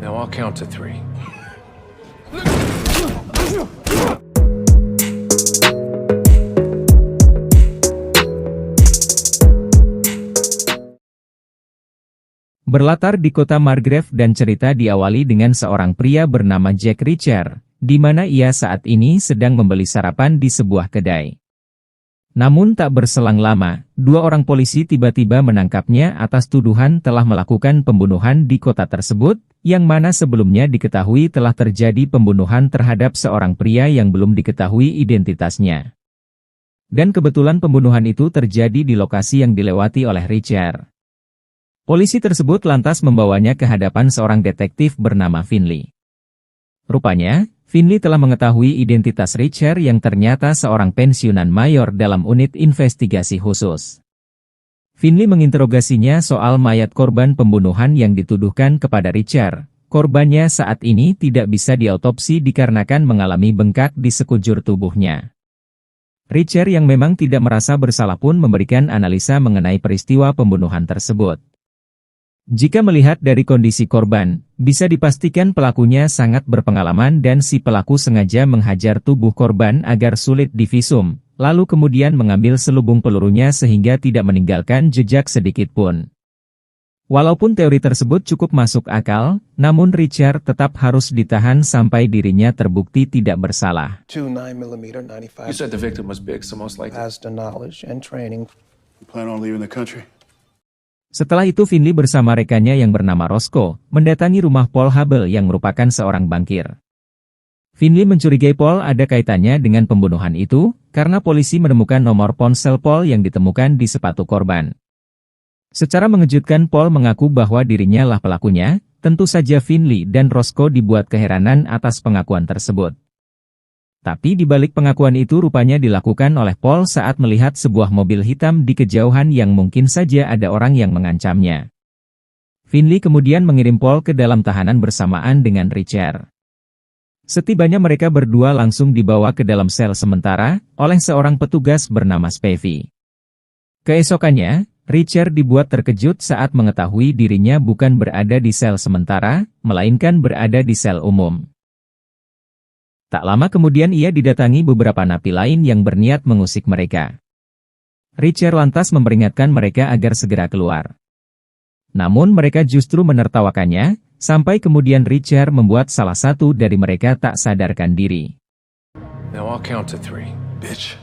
Now I'll count to three. Berlatar di kota Margrave dan cerita diawali dengan seorang pria bernama Jack Reacher, di mana ia saat ini sedang membeli sarapan di sebuah kedai. Namun tak berselang lama, dua orang polisi tiba-tiba menangkapnya atas tuduhan telah melakukan pembunuhan di kota tersebut, yang mana sebelumnya diketahui telah terjadi pembunuhan terhadap seorang pria yang belum diketahui identitasnya. Dan kebetulan pembunuhan itu terjadi di lokasi yang dilewati oleh Reacher. Polisi tersebut lantas membawanya ke hadapan seorang detektif bernama Finley. Rupanya, Finley telah mengetahui identitas Reacher yang ternyata seorang pensiunan mayor dalam unit investigasi khusus. Finley menginterogasinya soal mayat korban pembunuhan yang dituduhkan kepada Reacher. Korbannya saat ini tidak bisa diautopsi dikarenakan mengalami bengkak di sekujur tubuhnya. Reacher yang memang tidak merasa bersalah pun memberikan analisa mengenai peristiwa pembunuhan tersebut. Jika melihat dari kondisi korban, bisa dipastikan pelakunya sangat berpengalaman dan si pelaku sengaja menghajar tubuh korban agar sulit divisum, lalu kemudian mengambil selubung pelurunya sehingga tidak meninggalkan jejak sedikit pun. Walaupun teori tersebut cukup masuk akal, namun Reacher tetap harus ditahan sampai dirinya terbukti tidak bersalah. Two 9mm 95 You said the victim was big, so most likely. has the knowledge and training. You plan on leaving the country? Setelah itu Finley bersama rekannya yang bernama Roscoe, mendatangi rumah Paul Hubble yang merupakan seorang bankir. Finley mencurigai Paul ada kaitannya dengan pembunuhan itu, karena polisi menemukan nomor ponsel Paul yang ditemukan di sepatu korban. Secara mengejutkan Paul mengaku bahwa dirinya lah pelakunya, tentu saja Finley dan Roscoe dibuat keheranan atas pengakuan tersebut. Tapi di balik pengakuan itu rupanya dilakukan oleh Paul saat melihat sebuah mobil hitam di kejauhan yang mungkin saja ada orang yang mengancamnya. Finley kemudian mengirim Paul ke dalam tahanan bersamaan dengan Reacher. Setibanya mereka berdua langsung dibawa ke dalam sel sementara oleh seorang petugas bernama Spivey. Keesokannya, Reacher dibuat terkejut saat mengetahui dirinya bukan berada di sel sementara, melainkan berada di sel umum. Tak lama kemudian ia didatangi beberapa napi lain yang berniat mengusik mereka. Reacher lantas memperingatkan mereka agar segera keluar. Namun mereka justru menertawakannya, sampai kemudian Reacher membuat salah satu dari mereka tak sadarkan diri. Now I'll count to three. Bitch.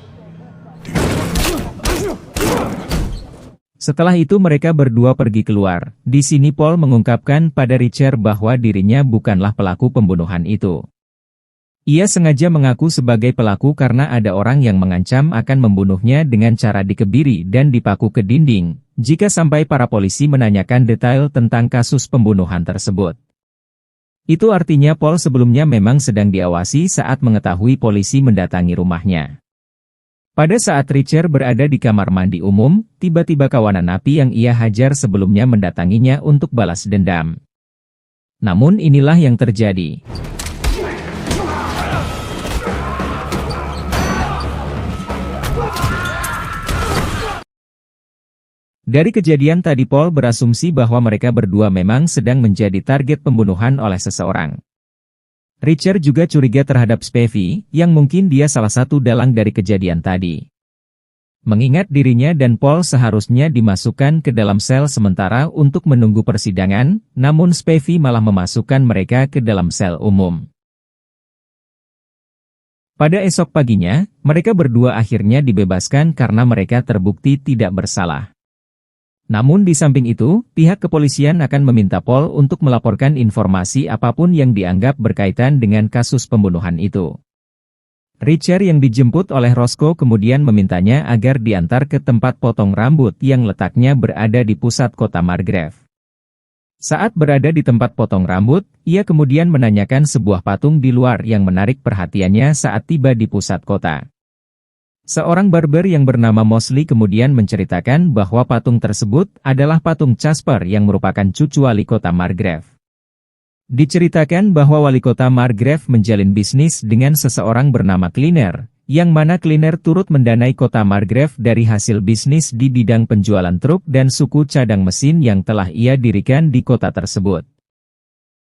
Setelah itu mereka berdua pergi keluar. Di sini Paul mengungkapkan pada Reacher bahwa dirinya bukanlah pelaku pembunuhan itu. Ia sengaja mengaku sebagai pelaku karena ada orang yang mengancam akan membunuhnya dengan cara dikebiri dan dipaku ke dinding, jika sampai para polisi menanyakan detail tentang kasus pembunuhan tersebut. Itu artinya Paul sebelumnya memang sedang diawasi saat mengetahui polisi mendatangi rumahnya. Pada saat Reacher berada di kamar mandi umum, tiba-tiba kawanan napi yang ia hajar sebelumnya mendatanginya untuk balas dendam. Namun inilah yang terjadi. Dari kejadian tadi Paul berasumsi bahwa mereka berdua memang sedang menjadi target pembunuhan oleh seseorang. Reacher juga curiga terhadap Spivey, yang mungkin dia salah satu dalang dari kejadian tadi. Mengingat dirinya dan Paul seharusnya dimasukkan ke dalam sel sementara untuk menunggu persidangan, namun Spivey malah memasukkan mereka ke dalam sel umum. Pada esok paginya, mereka berdua akhirnya dibebaskan karena mereka terbukti tidak bersalah. Namun di samping itu, pihak kepolisian akan meminta Paul untuk melaporkan informasi apapun yang dianggap berkaitan dengan kasus pembunuhan itu. Reacher yang dijemput oleh Roscoe kemudian memintanya agar diantar ke tempat potong rambut yang letaknya berada di pusat kota Margrave. Saat berada di tempat potong rambut, ia kemudian menanyakan sebuah patung di luar yang menarik perhatiannya saat tiba di pusat kota. Seorang barber yang bernama Mosley kemudian menceritakan bahwa patung tersebut adalah patung Casper yang merupakan cucu wali kota Margrave. Diceritakan bahwa wali kota Margrave menjalin bisnis dengan seseorang bernama Cleaner, yang mana Cleaner turut mendanai kota Margrave dari hasil bisnis di bidang penjualan truk dan suku cadang mesin yang telah ia dirikan di kota tersebut.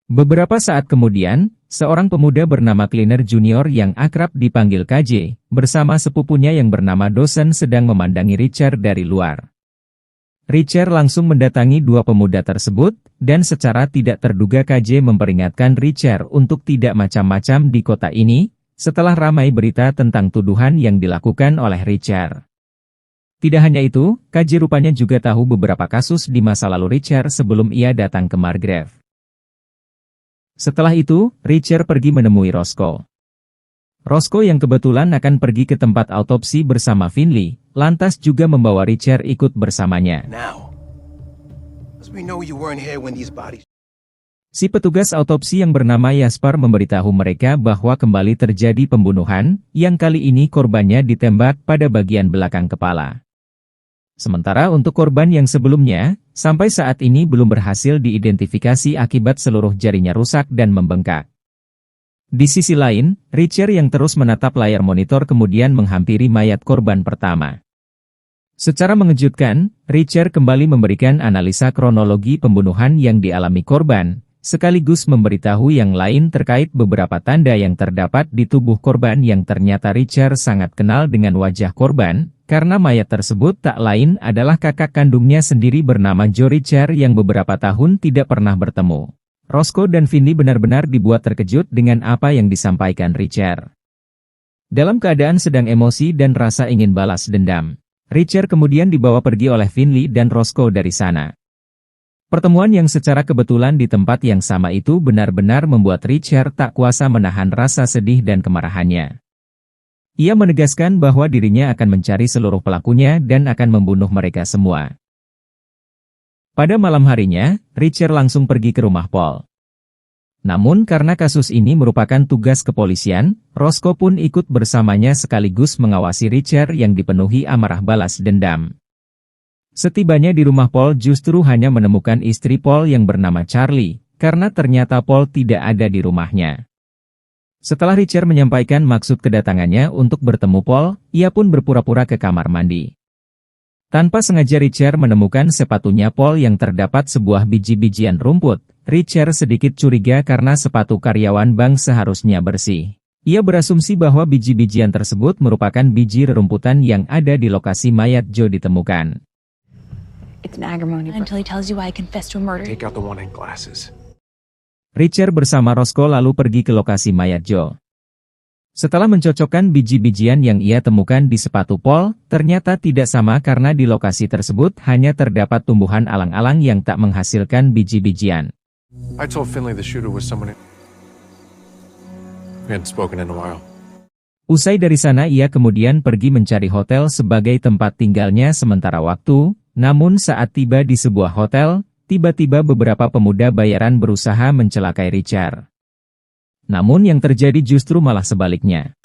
Beberapa saat kemudian, seorang pemuda bernama Cleaner Junior yang akrab dipanggil KJ, bersama sepupunya yang bernama Dawson sedang memandangi Richard dari luar. Richard langsung mendatangi dua pemuda tersebut, dan secara tidak terduga KJ memperingatkan Richard untuk tidak macam-macam di kota ini, setelah ramai berita tentang tuduhan yang dilakukan oleh Richard. Tidak hanya itu, KJ rupanya juga tahu beberapa kasus di masa lalu Richard sebelum ia datang ke Margrave. Setelah itu, Richard pergi menemui Roscoe. Roscoe yang kebetulan akan pergi ke tempat autopsi bersama Finley, lantas juga membawa Richard ikut bersamanya. Now. As we know you weren't here when these bodies... Si petugas autopsi yang bernama Jasper memberitahu mereka bahwa kembali terjadi pembunuhan, yang kali ini korbannya ditembak pada bagian belakang kepala. Sementara untuk korban yang sebelumnya, sampai saat ini belum berhasil diidentifikasi akibat seluruh jarinya rusak dan membengkak. Di sisi lain, Richard yang terus menatap layar monitor kemudian menghampiri mayat korban pertama. Secara mengejutkan, Richard kembali memberikan analisa kronologi pembunuhan yang dialami korban, sekaligus memberitahu yang lain terkait beberapa tanda yang terdapat di tubuh korban yang ternyata Richard sangat kenal dengan wajah korban, karena mayat tersebut tak lain adalah kakak kandungnya sendiri bernama Joe Richard yang beberapa tahun tidak pernah bertemu. Roscoe dan Finley benar-benar dibuat terkejut dengan apa yang disampaikan Richard. Dalam keadaan sedang emosi dan rasa ingin balas dendam, Richard kemudian dibawa pergi oleh Finley dan Roscoe dari sana. Pertemuan yang secara kebetulan di tempat yang sama itu benar-benar membuat Richard tak kuasa menahan rasa sedih dan kemarahannya. Ia menegaskan bahwa dirinya akan mencari seluruh pelakunya dan akan membunuh mereka semua. Pada malam harinya, Richard langsung pergi ke rumah Paul. Namun karena kasus ini merupakan tugas kepolisian, Roscoe pun ikut bersamanya sekaligus mengawasi Richard yang dipenuhi amarah balas dendam. Setibanya di rumah Paul justru hanya menemukan istri Paul yang bernama Charlie, karena ternyata Paul tidak ada di rumahnya. Setelah Richard menyampaikan maksud kedatangannya untuk bertemu Paul, ia pun berpura-pura ke kamar mandi. Tanpa sengaja Richard menemukan sepatunya Paul yang terdapat sebuah biji-bijian rumput. Richard sedikit curiga karena sepatu karyawan bank seharusnya bersih. Ia berasumsi bahwa biji-bijian tersebut merupakan biji rerumputan yang ada di lokasi mayat Joe ditemukan. It's an agrimony until he tells you why I confessed to a murder. Take out the one in glasses. Richard bersama Roscoe lalu pergi ke lokasi mayat Joe. Setelah mencocokkan biji-bijian yang ia temukan di sepatu Paul, ternyata tidak sama karena di lokasi tersebut hanya terdapat tumbuhan alang-alang yang tak menghasilkan biji-bijian. I told Finley the shooter was someone we hadn't spoken in a while. Usai dari sana ia kemudian pergi mencari hotel sebagai tempat tinggalnya sementara waktu, namun saat tiba di sebuah hotel, tiba-tiba beberapa pemuda bayaran berusaha mencelakai Richard. Namun yang terjadi justru malah sebaliknya.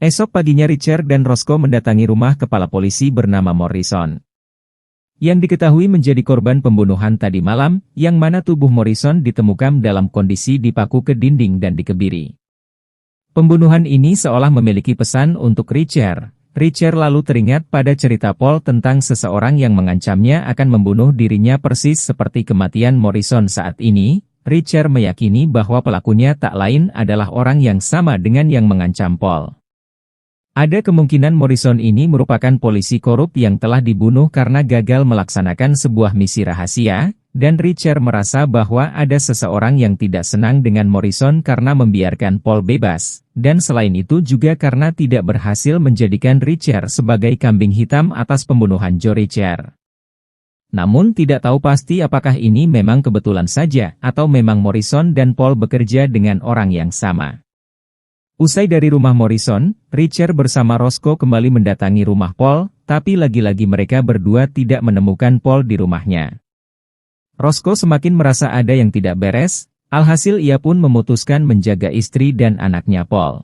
Esok paginya Richard dan Roscoe mendatangi rumah kepala polisi bernama Morrison, yang diketahui menjadi korban pembunuhan tadi malam, yang mana tubuh Morrison ditemukan dalam kondisi dipaku ke dinding dan dikebiri. Pembunuhan ini seolah memiliki pesan untuk Richard. Richard lalu teringat pada cerita Paul tentang seseorang yang mengancamnya akan membunuh dirinya persis seperti kematian Morrison saat ini. Richard meyakini bahwa pelakunya tak lain adalah orang yang sama dengan yang mengancam Paul. Ada kemungkinan Morrison ini merupakan polisi korup yang telah dibunuh karena gagal melaksanakan sebuah misi rahasia, dan Richard merasa bahwa ada seseorang yang tidak senang dengan Morrison karena membiarkan Paul bebas, dan selain itu juga karena tidak berhasil menjadikan Richard sebagai kambing hitam atas pembunuhan Joe Richard. Namun tidak tahu pasti apakah ini memang kebetulan saja atau memang Morrison dan Paul bekerja dengan orang yang sama. Usai dari rumah Morrison, Richard bersama Roscoe kembali mendatangi rumah Paul, tapi lagi-lagi mereka berdua tidak menemukan Paul di rumahnya. Roscoe semakin merasa ada yang tidak beres, alhasil ia pun memutuskan menjaga istri dan anaknya Paul.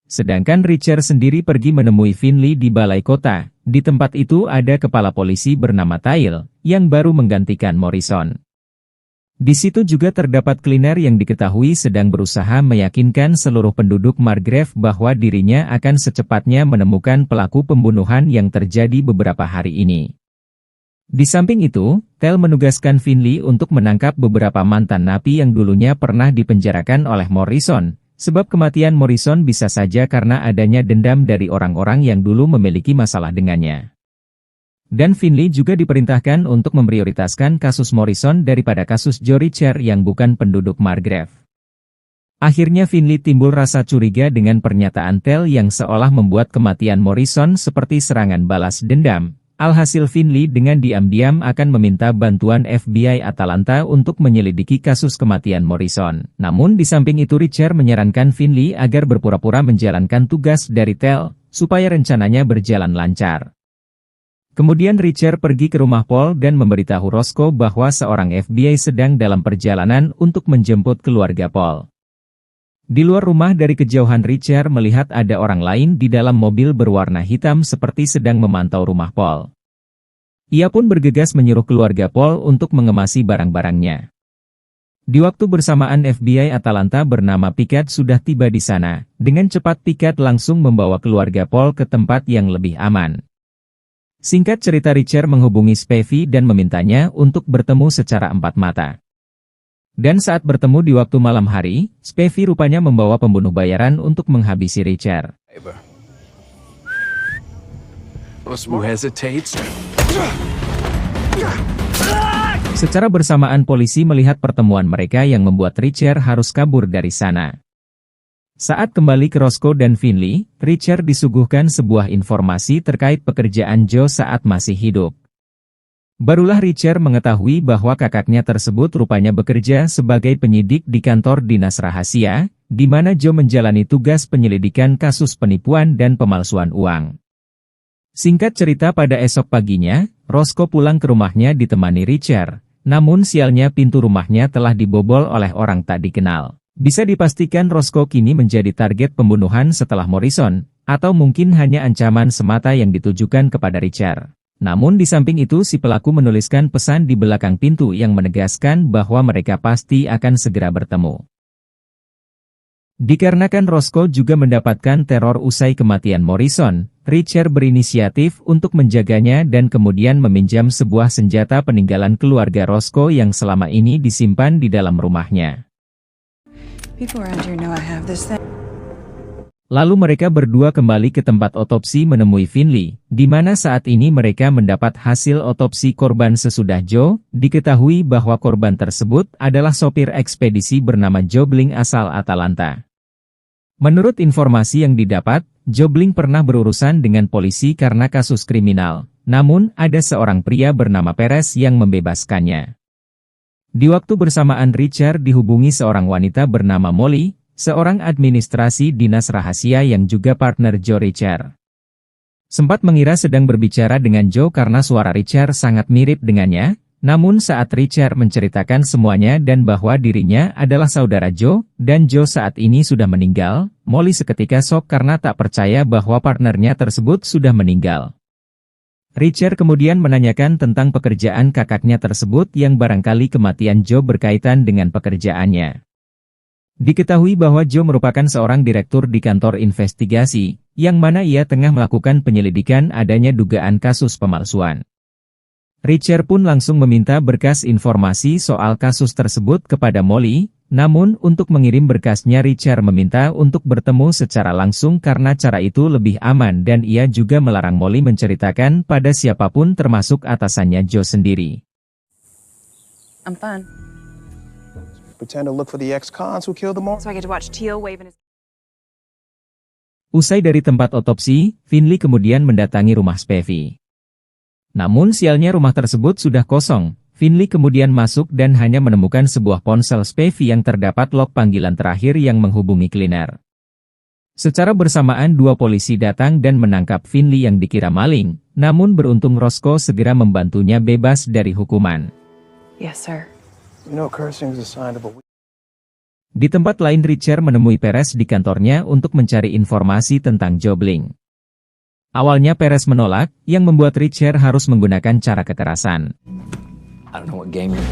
Sedangkan Richard sendiri pergi menemui Finley di balai kota. Di tempat itu ada kepala polisi bernama Tyle, yang baru menggantikan Morrison. Di situ juga terdapat cleaner yang diketahui sedang berusaha meyakinkan seluruh penduduk Margrave bahwa dirinya akan secepatnya menemukan pelaku pembunuhan yang terjadi beberapa hari ini. Di samping itu, Tel menugaskan Finley untuk menangkap beberapa mantan napi yang dulunya pernah dipenjarakan oleh Morrison, sebab kematian Morrison bisa saja karena adanya dendam dari orang-orang yang dulu memiliki masalah dengannya. Dan Finley juga diperintahkan untuk memprioritaskan kasus Morrison daripada kasus Joe Richer yang bukan penduduk Margrave. Akhirnya Finley timbul rasa curiga dengan pernyataan Tel yang seolah membuat kematian Morrison seperti serangan balas dendam. Alhasil Finley dengan diam-diam akan meminta bantuan FBI Atalanta untuk menyelidiki kasus kematian Morrison. Namun di samping itu Richer menyarankan Finley agar berpura-pura menjalankan tugas dari Tel, supaya rencananya berjalan lancar. Kemudian Richer pergi ke rumah Paul dan memberitahu Roscoe bahwa seorang FBI sedang dalam perjalanan untuk menjemput keluarga Paul. Di luar rumah dari kejauhan Richer melihat ada orang lain di dalam mobil berwarna hitam seperti sedang memantau rumah Paul. Ia pun bergegas menyuruh keluarga Paul untuk mengemasi barang-barangnya. Di waktu bersamaan FBI Atalanta bernama Pickett sudah tiba di sana. Dengan cepat Pickett langsung membawa keluarga Paul ke tempat yang lebih aman. Singkat cerita Richer menghubungi Spivey dan memintanya untuk bertemu secara empat mata. Dan saat bertemu di waktu malam hari, Spivey rupanya membawa pembunuh bayaran untuk menghabisi Richer. Who hesitates? Secara bersamaan polisi melihat pertemuan mereka yang membuat Richer harus kabur dari sana. Saat kembali ke Roscoe dan Finley, Richer disuguhkan sebuah informasi terkait pekerjaan Joe saat masih hidup. Barulah Richer mengetahui bahwa kakaknya tersebut rupanya bekerja sebagai penyidik di kantor dinas rahasia, di mana Joe menjalani tugas penyelidikan kasus penipuan dan pemalsuan uang. Singkat cerita pada esok paginya, Roscoe pulang ke rumahnya ditemani Richer, namun sialnya pintu rumahnya telah dibobol oleh orang tak dikenal. Bisa dipastikan Roscoe kini menjadi target pembunuhan setelah Morrison, atau mungkin hanya ancaman semata yang ditujukan kepada Richer. Namun di samping itu si pelaku menuliskan pesan di belakang pintu yang menegaskan bahwa mereka pasti akan segera bertemu. Dikarenakan Roscoe juga mendapatkan teror usai kematian Morrison, Richer berinisiatif untuk menjaganya dan kemudian meminjam sebuah senjata peninggalan keluarga Roscoe yang selama ini disimpan di dalam rumahnya. Lalu mereka berdua kembali ke tempat otopsi menemui Finley, di mana saat ini mereka mendapat hasil otopsi korban sesudah Joe. Diketahui bahwa korban tersebut adalah sopir ekspedisi bernama Joe Bling asal Atalanta. Menurut informasi yang didapat, Joe Bling pernah berurusan dengan polisi karena kasus kriminal, namun ada seorang pria bernama Perez yang membebaskannya. Di waktu bersamaan Richard dihubungi seorang wanita bernama Molly, seorang administrasi dinas rahasia yang juga partner Joe Richer. Sempat mengira sedang berbicara dengan Joe karena suara Richard sangat mirip dengannya, namun saat Richard menceritakan semuanya dan bahwa dirinya adalah saudara Joe, dan Joe saat ini sudah meninggal, Molly seketika shock karena tak percaya bahwa partnernya tersebut sudah meninggal. Richard kemudian menanyakan tentang pekerjaan kakaknya tersebut yang barangkali kematian Joe berkaitan dengan pekerjaannya. Diketahui bahwa Joe merupakan seorang direktur di kantor investigasi, yang mana ia tengah melakukan penyelidikan adanya dugaan kasus pemalsuan. Richard pun langsung meminta berkas informasi soal kasus tersebut kepada Molly, namun untuk mengirim berkasnya Richard meminta untuk bertemu secara langsung karena cara itu lebih aman dan ia juga melarang Molly menceritakan pada siapapun termasuk atasannya Joe sendiri. I'm fun. Pretend to look for the ex-cons who killed them all. So I get to watch Teal waving his... Usai dari tempat otopsi, Finley kemudian mendatangi rumah Spivey. Namun sialnya rumah tersebut sudah kosong. Finley kemudian masuk dan hanya menemukan sebuah ponsel Spivey yang terdapat log panggilan terakhir yang menghubungi cleaner. Secara bersamaan dua polisi datang dan menangkap Finley yang dikira maling, namun beruntung Roscoe segera membantunya bebas dari hukuman. Yes, sir. You know, cursing is a sign of a... Di tempat lain Richard menemui Perez di kantornya untuk mencari informasi tentang Joe Bling. Awalnya Perez menolak, yang membuat Richard harus menggunakan cara kekerasan. I don't know what game you're...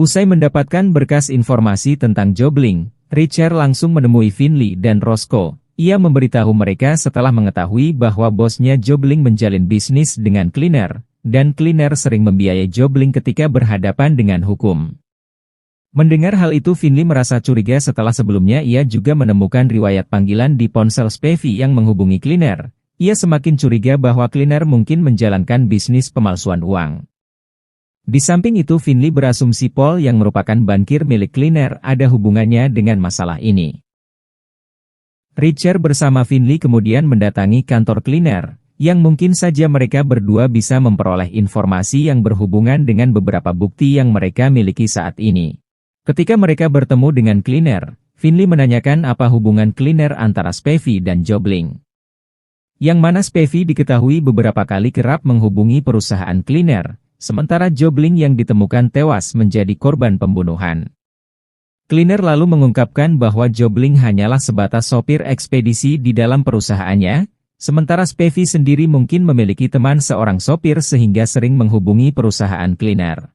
Usai mendapatkan berkas informasi tentang Joe Bling, Richard langsung menemui Finley dan Roscoe. Ia memberitahu mereka setelah mengetahui bahwa bosnya Jobling menjalin bisnis dengan Cleaner, dan Cleaner sering membiayai Jobling ketika berhadapan dengan hukum. Mendengar hal itu Finley merasa curiga setelah sebelumnya ia juga menemukan riwayat panggilan di ponsel Spevey yang menghubungi Cleaner. Ia semakin curiga bahwa Cleaner mungkin menjalankan bisnis pemalsuan uang. Di samping itu Finley berasumsi Paul yang merupakan bankir milik Cleaner ada hubungannya dengan masalah ini. Richard bersama Finley kemudian mendatangi kantor Cleaner, yang mungkin saja mereka berdua bisa memperoleh informasi yang berhubungan dengan beberapa bukti yang mereka miliki saat ini. Ketika mereka bertemu dengan Cleaner, Finley menanyakan apa hubungan Cleaner antara Spevey dan Jobling. Yang mana Spevey diketahui beberapa kali kerap menghubungi perusahaan Cleaner, sementara Jobling yang ditemukan tewas menjadi korban pembunuhan. Cleaner lalu mengungkapkan bahwa Jobling hanyalah sebatas sopir ekspedisi di dalam perusahaannya, sementara Spevey sendiri mungkin memiliki teman seorang sopir sehingga sering menghubungi perusahaan Cleaner.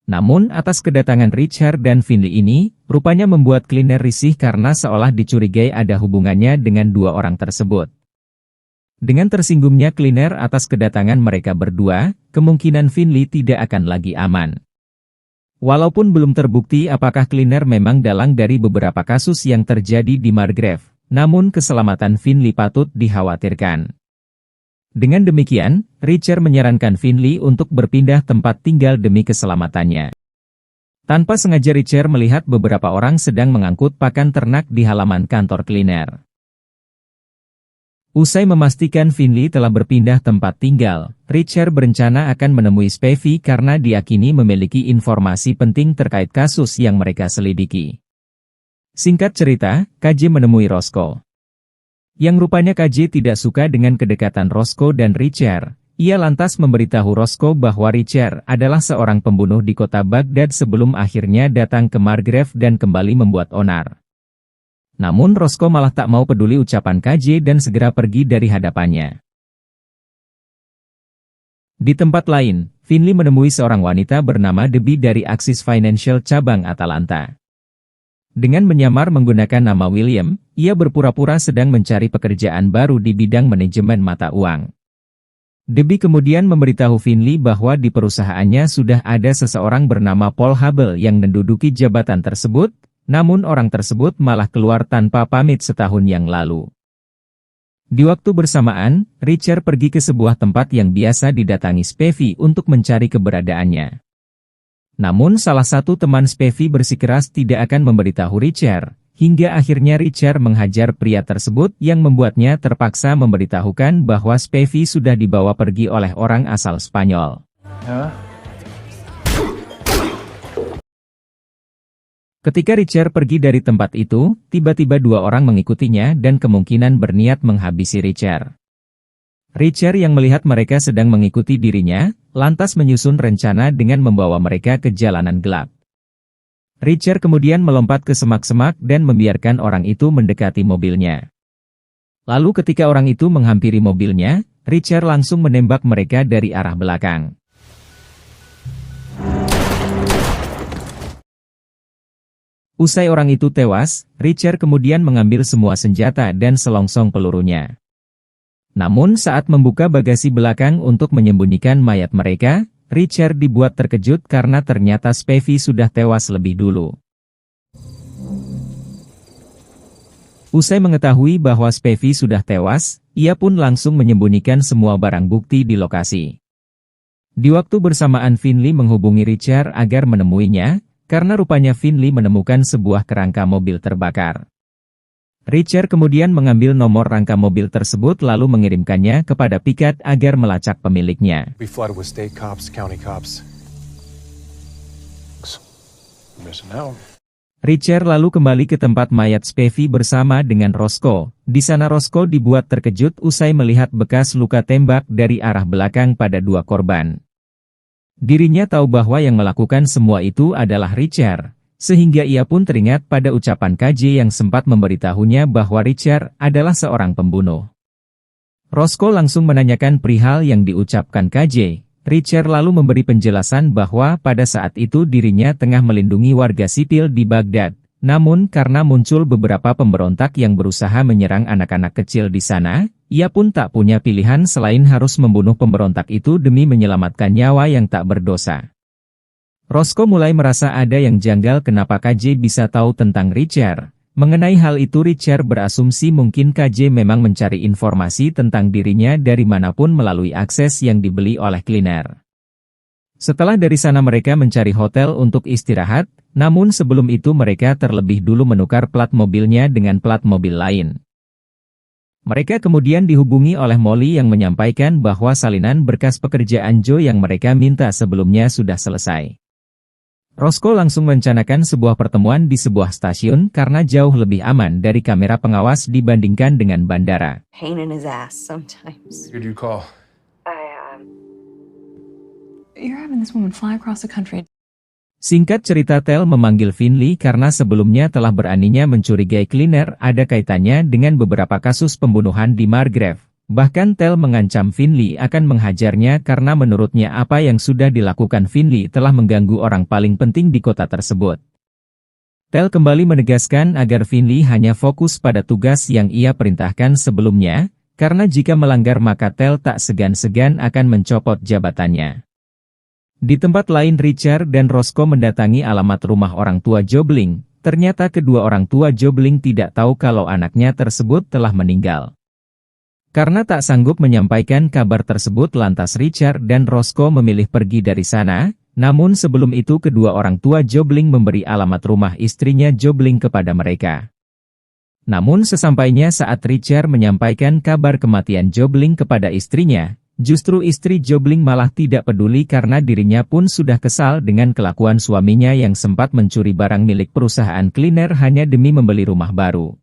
Namun atas kedatangan Richard dan Finley ini, rupanya membuat Cleaner risih karena seolah dicurigai ada hubungannya dengan dua orang tersebut. Dengan tersinggungnya Cleaner atas kedatangan mereka berdua, kemungkinan Finley tidak akan lagi aman. Walaupun belum terbukti apakah Cleaner memang dalang dari beberapa kasus yang terjadi di Margrave, namun keselamatan Finley patut dikhawatirkan. Dengan demikian, Richard menyarankan Finley untuk berpindah tempat tinggal demi keselamatannya. Tanpa sengaja Richard melihat beberapa orang sedang mengangkut pakan ternak di halaman kantor Cleaner. Usai memastikan Finley telah berpindah tempat tinggal, Richard berencana akan menemui Spevey karena diyakini memiliki informasi penting terkait kasus yang mereka selidiki. Singkat cerita, KJ menemui Roscoe. Yang rupanya KJ tidak suka dengan kedekatan Roscoe dan Richard. Ia lantas memberitahu Roscoe bahwa Richard adalah seorang pembunuh di kota Baghdad sebelum akhirnya datang ke Margrave dan kembali membuat onar. Namun Roscoe malah tak mau peduli ucapan KJ dan segera pergi dari hadapannya. Di tempat lain, Finley menemui seorang wanita bernama Debbie dari Axis Financial cabang Atalanta. Dengan menyamar menggunakan nama William, ia berpura-pura sedang mencari pekerjaan baru di bidang manajemen mata uang. Debbie kemudian memberitahu Finley bahwa di perusahaannya sudah ada seseorang bernama Paul Hubble yang menduduki jabatan tersebut, namun orang tersebut malah keluar tanpa pamit setahun yang lalu. Di waktu bersamaan, Richard pergi ke sebuah tempat yang biasa didatangi Spevey untuk mencari keberadaannya. Namun salah satu teman Spevey bersikeras tidak akan memberitahu Richard, hingga akhirnya Richard menghajar pria tersebut yang membuatnya terpaksa memberitahukan bahwa Spevey sudah dibawa pergi oleh orang asal Spanyol. Ketika Richard pergi dari tempat itu, tiba-tiba dua orang mengikutinya dan kemungkinan berniat menghabisi Richard. Richard yang melihat mereka sedang mengikuti dirinya, lantas menyusun rencana dengan membawa mereka ke jalanan gelap. Richard kemudian melompat ke semak-semak dan membiarkan orang itu mendekati mobilnya. Lalu ketika orang itu menghampiri mobilnya, Richard langsung menembak mereka dari arah belakang. Usai orang itu tewas, Richard kemudian mengambil semua senjata dan selongsong pelurunya. Namun saat membuka bagasi belakang untuk menyembunyikan mayat mereka, Richard dibuat terkejut karena ternyata Spevey sudah tewas lebih dulu. Usai mengetahui bahwa Spevey sudah tewas, ia pun langsung menyembunyikan semua barang bukti di lokasi. Di waktu bersamaan Finley menghubungi Richard agar menemuinya, karena rupanya Finley menemukan sebuah kerangka mobil terbakar. Richard kemudian mengambil nomor rangka mobil tersebut lalu mengirimkannya kepada Pikat agar melacak pemiliknya. We flooded with state cops, county cops. Missing out. Richard lalu kembali ke tempat mayat Spevey bersama dengan Roscoe. Di sana Roscoe dibuat terkejut usai melihat bekas luka tembak dari arah belakang pada dua korban. Dirinya tahu bahwa yang melakukan semua itu adalah Richard, sehingga ia pun teringat pada ucapan KJ yang sempat memberitahunya bahwa Richard adalah seorang pembunuh. Roscoe langsung menanyakan perihal yang diucapkan KJ. Richard lalu memberi penjelasan bahwa pada saat itu dirinya tengah melindungi warga sipil di Baghdad, namun karena muncul beberapa pemberontak yang berusaha menyerang anak-anak kecil di sana, ia pun tak punya pilihan selain harus membunuh pemberontak itu demi menyelamatkan nyawa yang tak berdosa. Roscoe mulai merasa ada yang janggal kenapa KJ bisa tahu tentang Richard. Mengenai hal itu Richard berasumsi mungkin KJ memang mencari informasi tentang dirinya dari manapun melalui akses yang dibeli oleh Cleaner. Setelah dari sana mereka mencari hotel untuk istirahat, namun sebelum itu mereka terlebih dulu menukar plat mobilnya dengan plat mobil lain. Mereka kemudian dihubungi oleh Molly yang menyampaikan bahwa salinan berkas pekerjaan Joe yang mereka minta sebelumnya sudah selesai. Roscoe langsung merencanakan sebuah pertemuan di sebuah stasiun karena jauh lebih aman dari kamera pengawas dibandingkan dengan bandara. Pain in his ass sometimes. Who'd you call? You're having this woman fly across the country. Singkat cerita Tel memanggil Finley karena sebelumnya telah beraninya mencurigai Cleaner ada kaitannya dengan beberapa kasus pembunuhan di Margrave. Bahkan Tel mengancam Finley akan menghajarnya karena menurutnya apa yang sudah dilakukan Finley telah mengganggu orang paling penting di kota tersebut. Tel kembali menegaskan agar Finley hanya fokus pada tugas yang ia perintahkan sebelumnya, karena jika melanggar maka Tel tak segan-segan akan mencopot jabatannya. Di tempat lain Richard dan Roscoe mendatangi alamat rumah orang tua Jobling. Ternyata kedua orang tua Jobling tidak tahu kalau anaknya tersebut telah meninggal. Karena tak sanggup menyampaikan kabar tersebut lantas Richard dan Roscoe memilih pergi dari sana. Namun sebelum itu kedua orang tua Jobling memberi alamat rumah istrinya Jobling kepada mereka. Namun sesampainya saat Richard menyampaikan kabar kematian Jobling kepada istrinya, justru istri Jobling malah tidak peduli karena dirinya pun sudah kesal dengan kelakuan suaminya yang sempat mencuri barang milik perusahaan Cleaner hanya demi membeli rumah baru.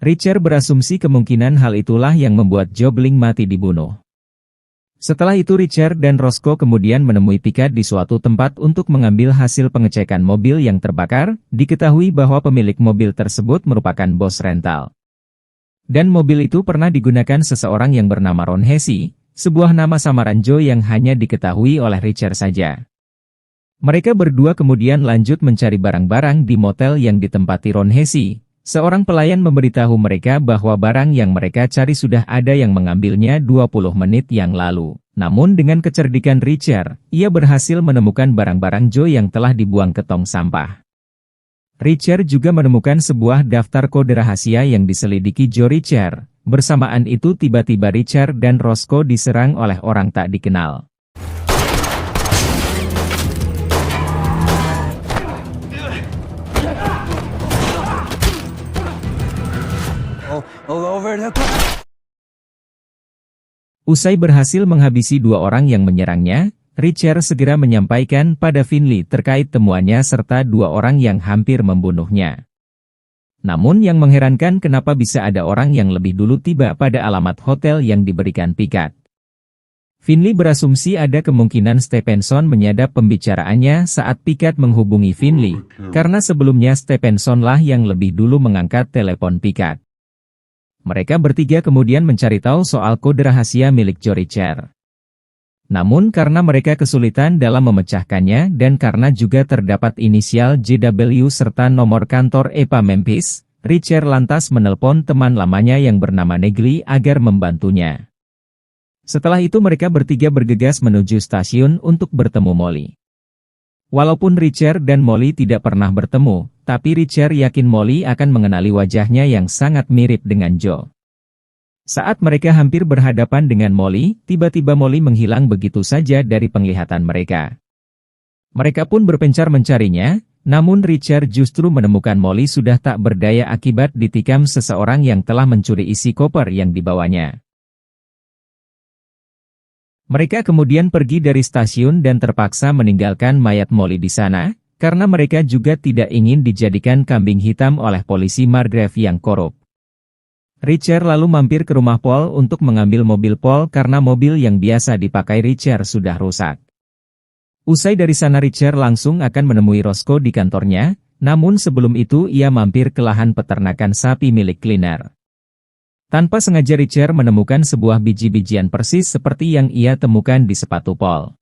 Richard berasumsi kemungkinan hal itulah yang membuat Jobling mati dibunuh. Setelah itu Richard dan Roscoe kemudian menemui Picard di suatu tempat untuk mengambil hasil pengecekan mobil yang terbakar. Diketahui bahwa pemilik mobil tersebut merupakan bos rental. Dan mobil itu pernah digunakan seseorang yang bernama Ron Hesse, sebuah nama samaran Joe yang hanya diketahui oleh Richard saja. Mereka berdua kemudian lanjut mencari barang-barang di motel yang ditempati Ron Hesse. Seorang pelayan memberitahu mereka bahwa barang yang mereka cari sudah ada yang mengambilnya 20 menit yang lalu. Namun dengan kecerdikan Richard, ia berhasil menemukan barang-barang Joe yang telah dibuang ke tong sampah. Richard juga menemukan sebuah daftar kode rahasia yang diselidiki Joe Richard. Bersamaan itu tiba-tiba Richard dan Roscoe diserang oleh orang tak dikenal. Usai berhasil menghabisi dua orang yang menyerangnya, Richard segera menyampaikan pada Finley terkait temuannya serta dua orang yang hampir membunuhnya. Namun yang mengherankan kenapa bisa ada orang yang lebih dulu tiba pada alamat hotel yang diberikan Picard. Finley berasumsi ada kemungkinan Stephenson menyadap pembicaraannya saat Picard menghubungi Finley, karena sebelumnya Stephenson lah yang lebih dulu mengangkat telepon Picard. Mereka bertiga kemudian mencari tahu soal kode rahasia milik Joe Richard. Namun karena mereka kesulitan dalam memecahkannya dan karena juga terdapat inisial JW serta nomor kantor EPA Memphis, Richard lantas menelpon teman lamanya yang bernama Negley agar membantunya. Setelah itu mereka bertiga bergegas menuju stasiun untuk bertemu Molly. Walaupun Richard dan Molly tidak pernah bertemu, tapi Richard yakin Molly akan mengenali wajahnya yang sangat mirip dengan Joe. Saat mereka hampir berhadapan dengan Molly, tiba-tiba Molly menghilang begitu saja dari penglihatan mereka. Mereka pun berpencar mencarinya, namun Richard justru menemukan Molly sudah tak berdaya akibat ditikam seseorang yang telah mencuri isi koper yang dibawanya. Mereka kemudian pergi dari stasiun dan terpaksa meninggalkan mayat Molly di sana, karena mereka juga tidak ingin dijadikan kambing hitam oleh polisi Margrave yang korup. Richard lalu mampir ke rumah Paul untuk mengambil mobil Paul karena mobil yang biasa dipakai Richard sudah rusak. Usai dari sana Richard langsung akan menemui Roscoe di kantornya, namun sebelum itu ia mampir ke lahan peternakan sapi milik Cleaner. Tanpa sengaja Richard menemukan sebuah biji-bijian persis seperti yang ia temukan di sepatu Paul.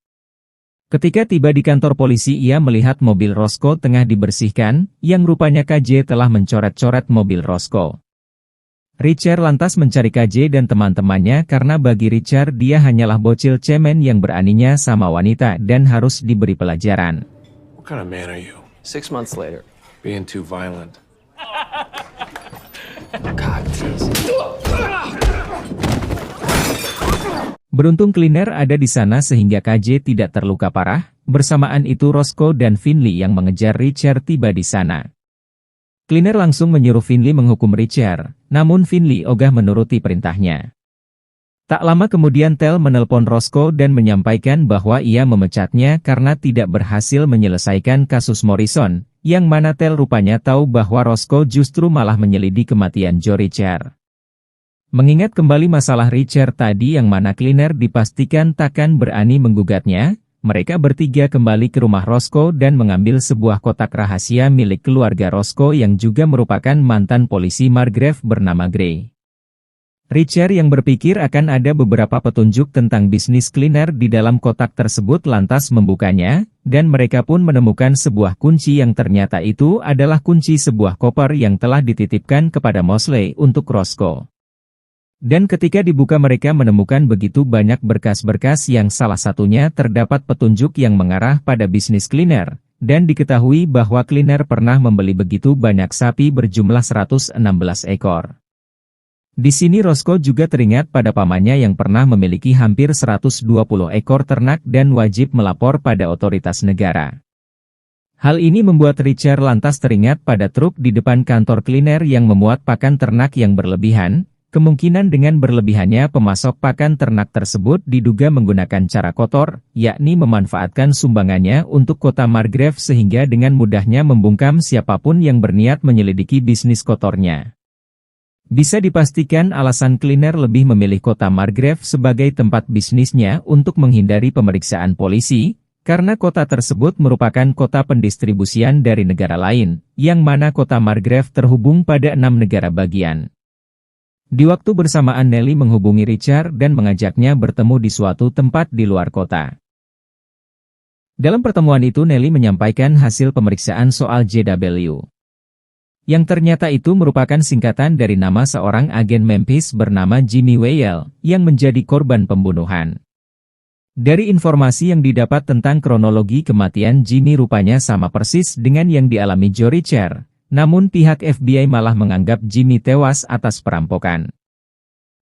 Ketika tiba di kantor polisi ia melihat mobil Roscoe tengah dibersihkan, yang rupanya KJ telah mencoret-coret mobil Roscoe. Richard lantas mencari KJ dan teman-temannya karena bagi Richard dia hanyalah bocil cemen yang beraninya sama wanita dan harus diberi pelajaran. What kind of man are you? 6 months later. Being too violent. God, jeez. Beruntung Cleaner ada di sana sehingga KJ tidak terluka parah, bersamaan itu Roscoe dan Finley yang mengejar Richard tiba di sana. Cleaner langsung menyuruh Finley menghukum Richard, namun Finley ogah menuruti perintahnya. Tak lama kemudian Tel menelpon Roscoe dan menyampaikan bahwa ia memecatnya karena tidak berhasil menyelesaikan kasus Morrison, yang mana Tel rupanya tahu bahwa Roscoe justru malah menyelidiki kematian Joe Richard. Mengingat kembali masalah Richard tadi yang mana Cleaner dipastikan takkan berani menggugatnya, mereka bertiga kembali ke rumah Roscoe dan mengambil sebuah kotak rahasia milik keluarga Roscoe yang juga merupakan mantan polisi Margrave bernama Gray. Richard yang berpikir akan ada beberapa petunjuk tentang bisnis Cleaner di dalam kotak tersebut lantas membukanya, dan mereka pun menemukan sebuah kunci yang ternyata itu adalah kunci sebuah koper yang telah dititipkan kepada Mosley untuk Roscoe. Dan ketika dibuka mereka menemukan begitu banyak berkas-berkas yang salah satunya terdapat petunjuk yang mengarah pada bisnis Cleaner, dan diketahui bahwa Cleaner pernah membeli begitu banyak sapi berjumlah 116 ekor. Di sini Roscoe juga teringat pada pamannya yang pernah memiliki hampir 120 ekor ternak dan wajib melapor pada otoritas negara. Hal ini membuat Richard lantas teringat pada truk di depan kantor Cleaner yang memuat pakan ternak yang berlebihan. Kemungkinan dengan berlebihannya pemasok pakan ternak tersebut diduga menggunakan cara kotor, yakni memanfaatkan sumbangannya untuk kota Margrave sehingga dengan mudahnya membungkam siapapun yang berniat menyelidiki bisnis kotornya. Bisa dipastikan alasan Cleaner lebih memilih kota Margrave sebagai tempat bisnisnya untuk menghindari pemeriksaan polisi, karena kota tersebut merupakan kota pendistribusian dari negara lain, yang mana kota Margrave terhubung pada 6 negara bagian. Di waktu bersamaan Nelly menghubungi Richard dan mengajaknya bertemu di suatu tempat di luar kota. Dalam pertemuan itu Nelly menyampaikan hasil pemeriksaan soal JW. Yang ternyata itu merupakan singkatan dari nama seorang agen Memphis bernama Jimmy Weyel, yang menjadi korban pembunuhan. Dari informasi yang didapat tentang kronologi kematian Jimmy rupanya sama persis dengan yang dialami Joe Richard. Namun pihak FBI malah menganggap Jimmy tewas atas perampokan.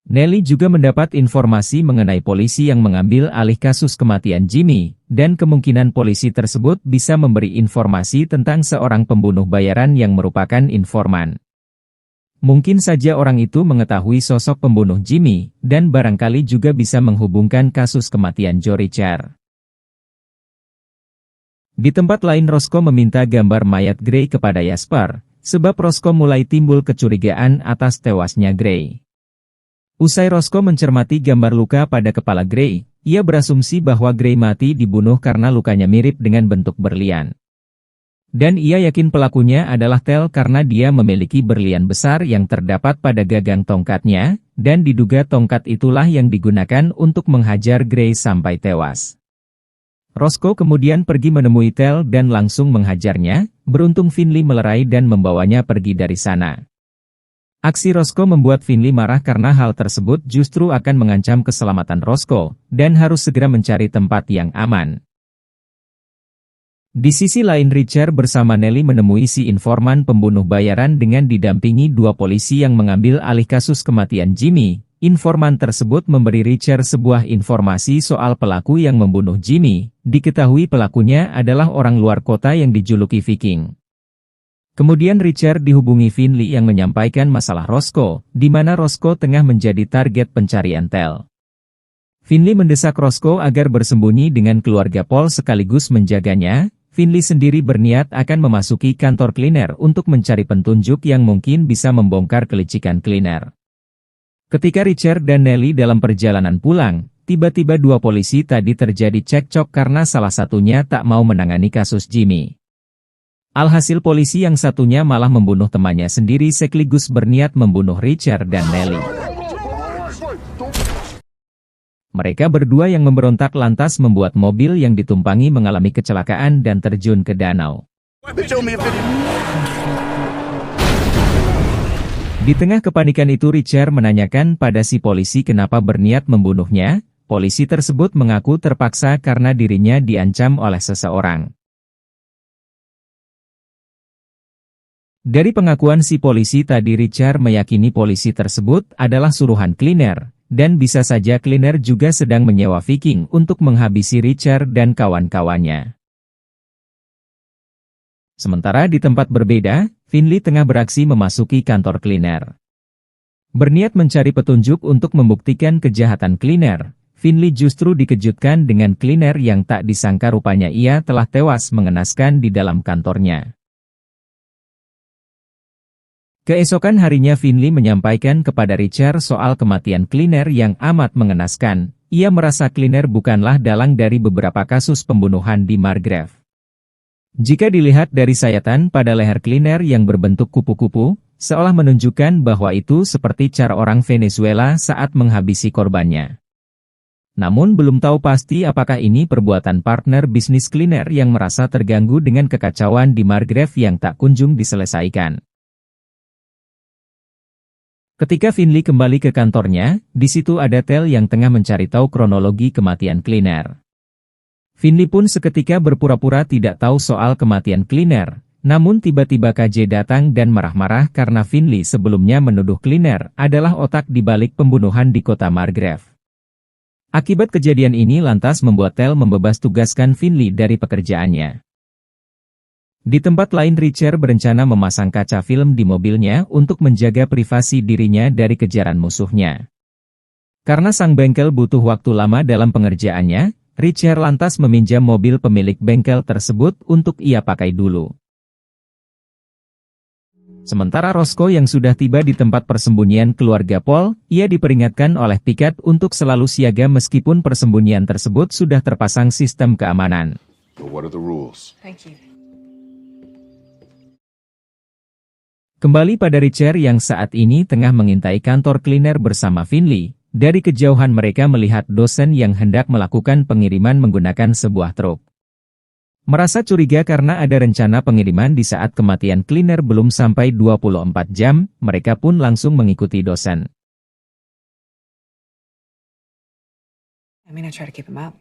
Nelly juga mendapat informasi mengenai polisi yang mengambil alih kasus kematian Jimmy, dan kemungkinan polisi tersebut bisa memberi informasi tentang seorang pembunuh bayaran yang merupakan informan. Mungkin saja orang itu mengetahui sosok pembunuh Jimmy, dan barangkali juga bisa menghubungkan kasus kematian Joe Richard. Di tempat lain Roscoe meminta gambar mayat Gray kepada Jasper, sebab Roscoe mulai timbul kecurigaan atas tewasnya Gray. Usai Roscoe mencermati gambar luka pada kepala Gray, ia berasumsi bahwa Gray mati dibunuh karena lukanya mirip dengan bentuk berlian. Dan ia yakin pelakunya adalah Tel karena dia memiliki berlian besar yang terdapat pada gagang tongkatnya, dan diduga tongkat itulah yang digunakan untuk menghajar Gray sampai tewas. Roscoe kemudian pergi menemui Tel dan langsung menghajarnya, beruntung Finley melerai dan membawanya pergi dari sana. Aksi Roscoe membuat Finley marah karena hal tersebut justru akan mengancam keselamatan Roscoe, dan harus segera mencari tempat yang aman. Di sisi lain Richard bersama Nelly menemui si informan pembunuh bayaran dengan didampingi 2 polisi yang mengambil alih kasus kematian Jimmy. Informan tersebut memberi Richard sebuah informasi soal pelaku yang membunuh Jimmy. Diketahui pelakunya adalah orang luar kota yang dijuluki Viking. Kemudian Richard dihubungi Finley yang menyampaikan masalah Roscoe, di mana Roscoe tengah menjadi target pencarian Tel. Finley mendesak Roscoe agar bersembunyi dengan keluarga Paul sekaligus menjaganya. Finley sendiri berniat akan memasuki kantor Cleaner untuk mencari petunjuk yang mungkin bisa membongkar kelicikan Cleaner. Ketika Richard dan Nelly dalam perjalanan pulang, tiba-tiba 2 polisi tadi terjadi cekcok karena salah satunya tak mau menangani kasus Jimmy. Alhasil polisi yang satunya malah membunuh temannya sendiri sekaligus berniat membunuh Richard dan Nelly. Mereka berdua yang memberontak lantas membuat mobil yang ditumpangi mengalami kecelakaan dan terjun ke danau. Di tengah kepanikan itu Richard menanyakan pada si polisi kenapa berniat membunuhnya. Polisi tersebut mengaku terpaksa karena dirinya diancam oleh seseorang. Dari pengakuan si polisi tadi Richard meyakini polisi tersebut adalah suruhan cleaner, dan bisa saja cleaner juga sedang menyewa Viking untuk menghabisi Richard dan kawan-kawannya. Sementara di tempat berbeda, Finley tengah beraksi memasuki kantor cleaner. Berniat mencari petunjuk untuk membuktikan kejahatan cleaner, Finley justru dikejutkan dengan cleaner yang tak disangka rupanya ia telah tewas mengenaskan di dalam kantornya. Keesokan harinya Finley menyampaikan kepada Richard soal kematian cleaner yang amat mengenaskan. Ia merasa cleaner bukanlah dalang dari beberapa kasus pembunuhan di Margrave. Jika dilihat dari sayatan pada leher cleaner yang berbentuk kupu-kupu, seolah menunjukkan bahwa itu seperti cara orang Venezuela saat menghabisi korbannya. Namun belum tahu pasti apakah ini perbuatan partner bisnis cleaner yang merasa terganggu dengan kekacauan di Margrave yang tak kunjung diselesaikan. Ketika Finley kembali ke kantornya, di situ ada Tel yang tengah mencari tahu kronologi kematian cleaner. Finley pun seketika berpura-pura tidak tahu soal kematian cleaner, namun tiba-tiba KJ datang dan marah-marah karena Finley sebelumnya menuduh cleaner adalah otak di balik pembunuhan di kota Margrave. Akibat kejadian ini lantas membuat Tel membebas tugaskan Finley dari pekerjaannya. Di tempat lain Richard berencana memasang kaca film di mobilnya untuk menjaga privasi dirinya dari kejaran musuhnya. Karena sang bengkel butuh waktu lama dalam pengerjaannya, Richard lantas meminjam mobil pemilik bengkel tersebut untuk ia pakai dulu. Sementara Roscoe yang sudah tiba di tempat persembunyian keluarga Paul, ia diperingatkan oleh Picard untuk selalu siaga meskipun persembunyian tersebut sudah terpasang sistem keamanan. But what are the rules? Thank you. Kembali pada Richard yang saat ini tengah mengintai kantor cleaner bersama Finley. Dari kejauhan mereka melihat dosen yang hendak melakukan pengiriman menggunakan sebuah truk. Merasa curiga karena ada rencana pengiriman di saat kematian cleaner belum sampai 24 jam, mereka pun langsung mengikuti dosen. I try to keep him up.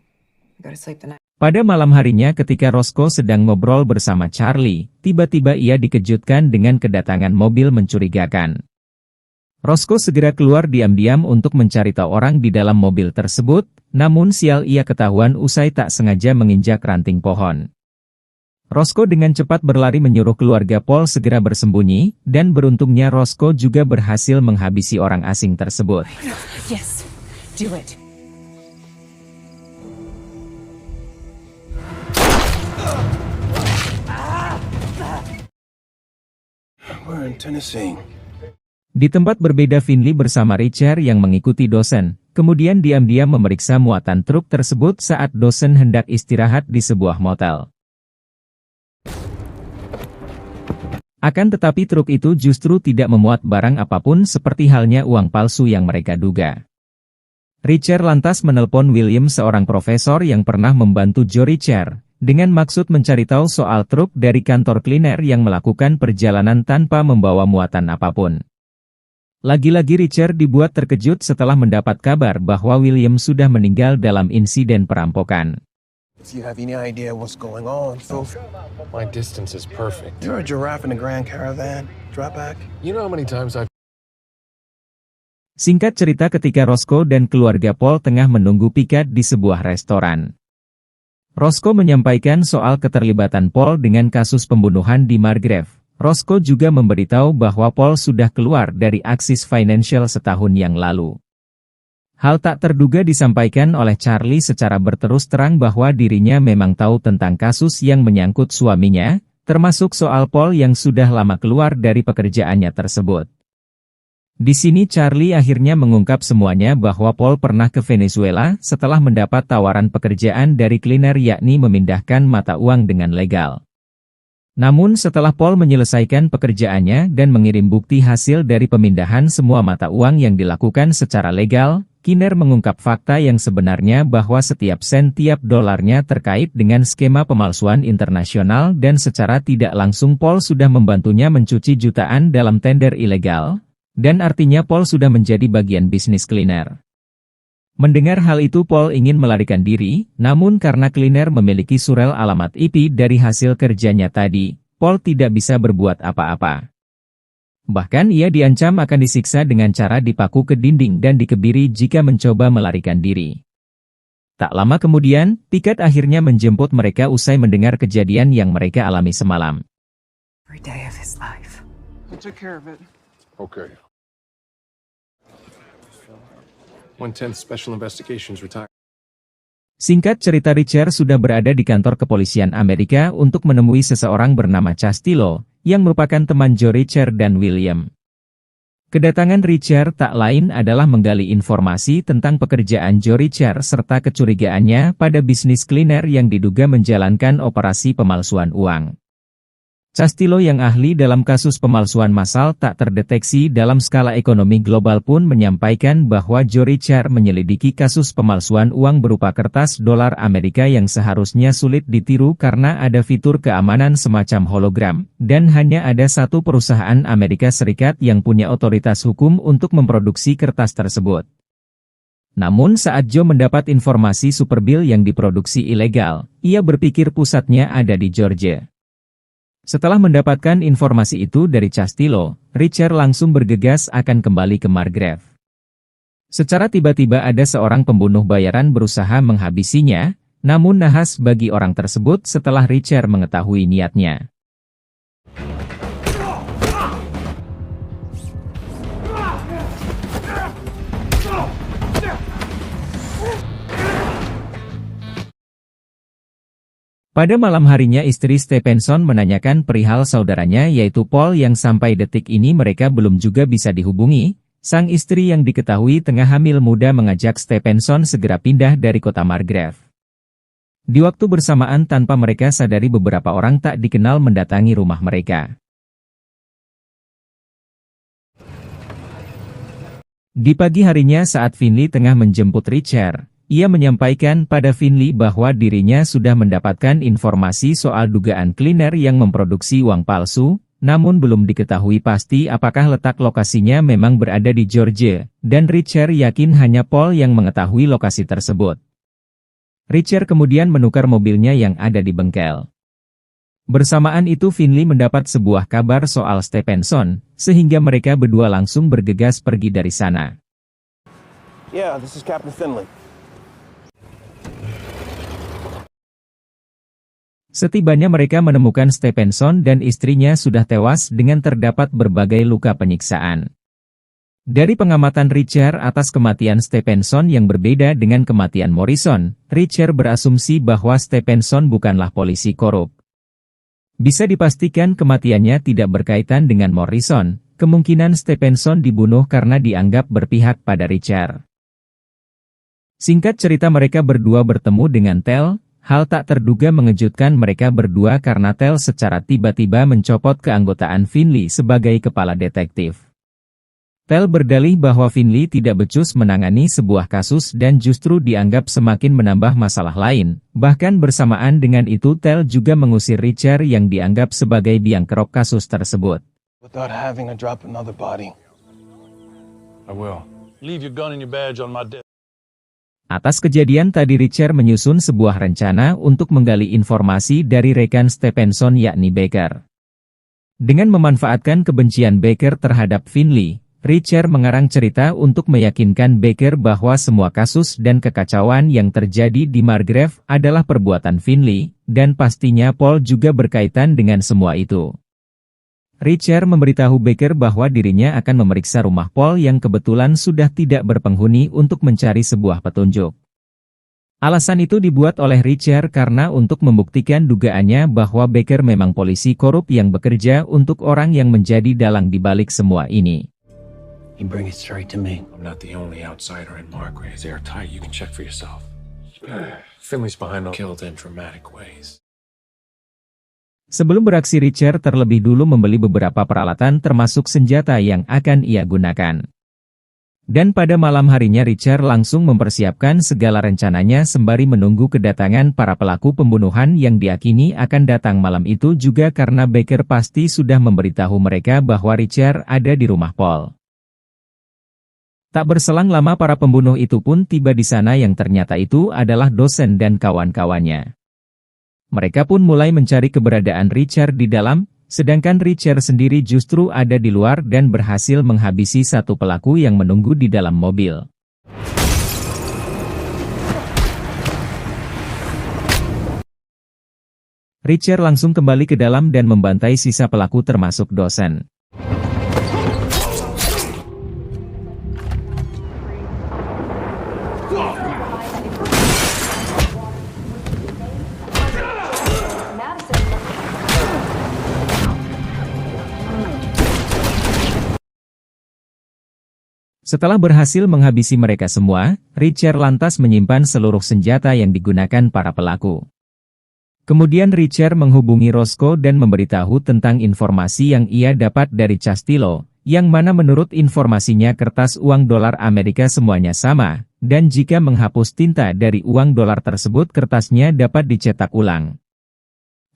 I go to sleep the night. Pada malam harinya ketika Roscoe sedang ngobrol bersama Charlie, tiba-tiba ia dikejutkan dengan kedatangan mobil mencurigakan. Roscoe segera keluar diam-diam untuk mencari tahu orang di dalam mobil tersebut, namun sial ia ketahuan usai tak sengaja menginjak ranting pohon. Roscoe dengan cepat berlari menyuruh keluarga Paul segera bersembunyi, dan beruntungnya Roscoe juga berhasil menghabisi orang asing tersebut. Yes, do it. We're in Tennessee. Di tempat berbeda Finley bersama Richard yang mengikuti dosen, kemudian diam-diam memeriksa muatan truk tersebut saat dosen hendak istirahat di sebuah motel. Akan tetapi truk itu justru tidak memuat barang apapun seperti halnya uang palsu yang mereka duga. Richard lantas menelpon William seorang profesor yang pernah membantu Joe Richard, dengan maksud mencari tahu soal truk dari kantor cleaner yang melakukan perjalanan tanpa membawa muatan apapun. Lagi-lagi Richard dibuat terkejut setelah mendapat kabar bahwa William sudah meninggal dalam insiden perampokan. If you have any idea what's going on, feel free. My distance is perfect. You're a giraffe in a Grand Caravan. Drop back. You know how many times I've... Singkat cerita ketika Roscoe dan keluarga Paul tengah menunggu Picard di sebuah restoran. Roscoe menyampaikan soal keterlibatan Paul dengan kasus pembunuhan di Margrave. Roscoe juga memberitahu bahwa Paul sudah keluar dari Axis Financial setahun yang lalu. Hal tak terduga disampaikan oleh Charlie secara berterus terang bahwa dirinya memang tahu tentang kasus yang menyangkut suaminya, termasuk soal Paul yang sudah lama keluar dari pekerjaannya tersebut. Di sini Charlie akhirnya mengungkap semuanya bahwa Paul pernah ke Venezuela setelah mendapat tawaran pekerjaan dari cleaner yakni memindahkan mata uang dengan legal. Namun setelah Paul menyelesaikan pekerjaannya dan mengirim bukti hasil dari pemindahan semua mata uang yang dilakukan secara legal, Kinner mengungkap fakta yang sebenarnya bahwa setiap sen tiap dolarnya terkait dengan skema pemalsuan internasional dan secara tidak langsung Paul sudah membantunya mencuci jutaan dalam tender ilegal, dan artinya Paul sudah menjadi bagian bisnis Kinner. Mendengar hal itu Paul ingin melarikan diri, namun karena Kinner memiliki surel alamat IP dari hasil kerjanya tadi, Paul tidak bisa berbuat apa-apa. Bahkan ia diancam akan disiksa dengan cara dipaku ke dinding dan dikebiri jika mencoba melarikan diri. Tak lama kemudian, Pickett akhirnya menjemput mereka usai mendengar kejadian yang mereka alami semalam. Every day of his life. I took care of it. Okay. 110th Special Investigations retired. Singkat cerita, Richard sudah berada di kantor kepolisian Amerika untuk menemui seseorang bernama Castillo, yang merupakan teman Joe Richard dan William. Kedatangan Richard tak lain adalah menggali informasi tentang pekerjaan Joe Richard serta kecurigaannya pada bisnis Kinner yang diduga menjalankan operasi pemalsuan uang. Castillo yang ahli dalam kasus pemalsuan massal tak terdeteksi dalam skala ekonomi global pun menyampaikan bahwa Joe Richard menyelidiki kasus pemalsuan uang berupa kertas dolar Amerika yang seharusnya sulit ditiru karena ada fitur keamanan semacam hologram, dan hanya ada satu perusahaan Amerika Serikat yang punya otoritas hukum untuk memproduksi kertas tersebut. Namun saat Joe mendapat informasi Superbill yang diproduksi ilegal, ia berpikir pusatnya ada di Georgia. Setelah mendapatkan informasi itu dari Castillo, Richard langsung bergegas akan kembali ke Margrave. Secara tiba-tiba ada seorang pembunuh bayaran berusaha menghabisinya, namun nahas bagi orang tersebut setelah Richard mengetahui niatnya. Pada malam harinya istri Stephenson menanyakan perihal saudaranya yaitu Paul yang sampai detik ini mereka belum juga bisa dihubungi. Sang istri yang diketahui tengah hamil muda mengajak Stephenson segera pindah dari kota Margrave. Di waktu bersamaan tanpa mereka sadari beberapa orang tak dikenal mendatangi rumah mereka. Di pagi harinya saat Finley tengah menjemput Richard, ia menyampaikan pada Finley bahwa dirinya sudah mendapatkan informasi soal dugaan Kinner yang memproduksi uang palsu, namun belum diketahui pasti apakah letak lokasinya memang berada di Georgia, dan Richard yakin hanya Paul yang mengetahui lokasi tersebut. Richard kemudian menukar mobilnya yang ada di bengkel. Bersamaan itu Finley mendapat sebuah kabar soal Stephenson, sehingga mereka berdua langsung bergegas pergi dari sana. Yeah, this is Captain Finley. Setibanya mereka menemukan Stephenson dan istrinya sudah tewas dengan terdapat berbagai luka penyiksaan. Dari pengamatan Richard atas kematian Stephenson yang berbeda dengan kematian Morrison, Richard berasumsi bahwa Stephenson bukanlah polisi korup. Bisa dipastikan kematiannya tidak berkaitan dengan Morrison, kemungkinan Stephenson dibunuh karena dianggap berpihak pada Richard. Singkat cerita mereka berdua bertemu dengan Tel. Hal tak terduga mengejutkan mereka berdua karena Tel secara tiba-tiba mencopot keanggotaan Finley sebagai kepala detektif. Tel berdalih bahwa Finley tidak becus menangani sebuah kasus dan justru dianggap semakin menambah masalah lain, bahkan bersamaan dengan itu Tel juga mengusir Richard yang dianggap sebagai biang kerok kasus tersebut. Without having to drop another body. I will. Leave your gun and your badge on my desk. Atas kejadian tadi Richard menyusun sebuah rencana untuk menggali informasi dari rekan Stephenson yakni Baker. Dengan memanfaatkan kebencian Baker terhadap Finley, Richard mengarang cerita untuk meyakinkan Baker bahwa semua kasus dan kekacauan yang terjadi di Margrave adalah perbuatan Finley, dan pastinya Paul juga berkaitan dengan semua itu. Richard memberitahu Baker bahwa dirinya akan memeriksa rumah Paul yang kebetulan sudah tidak berpenghuni untuk mencari sebuah petunjuk. Alasan itu dibuat oleh Richard karena untuk membuktikan dugaannya bahwa Baker memang polisi korup yang bekerja untuk orang yang menjadi dalang di balik semua ini. You bring it straight to me. I'm not the only outsider in Margrave. It's airtight. You can check for yourself. Finley's behind all killed in dramatic ways. Sebelum beraksi Richard terlebih dulu membeli beberapa peralatan termasuk senjata yang akan ia gunakan. Dan pada malam harinya Richard langsung mempersiapkan segala rencananya sembari menunggu kedatangan para pelaku pembunuhan yang diakini akan datang malam itu juga karena Baker pasti sudah memberitahu mereka bahwa Richard ada di rumah Paul. Tak berselang lama para pembunuh itu pun tiba di sana yang ternyata itu adalah dosen dan kawan-kawannya. Mereka pun mulai mencari keberadaan Richard di dalam, sedangkan Richard sendiri justru ada di luar dan berhasil menghabisi satu pelaku yang menunggu di dalam mobil. Richard langsung kembali ke dalam dan membantai sisa pelaku termasuk dosen. Setelah berhasil menghabisi mereka semua, Richard lantas menyimpan seluruh senjata yang digunakan para pelaku. Kemudian Richard menghubungi Roscoe dan memberitahu tentang informasi yang ia dapat dari Castillo, yang mana menurut informasinya kertas uang dolar Amerika semuanya sama, dan jika menghapus tinta dari uang dolar tersebut kertasnya dapat dicetak ulang.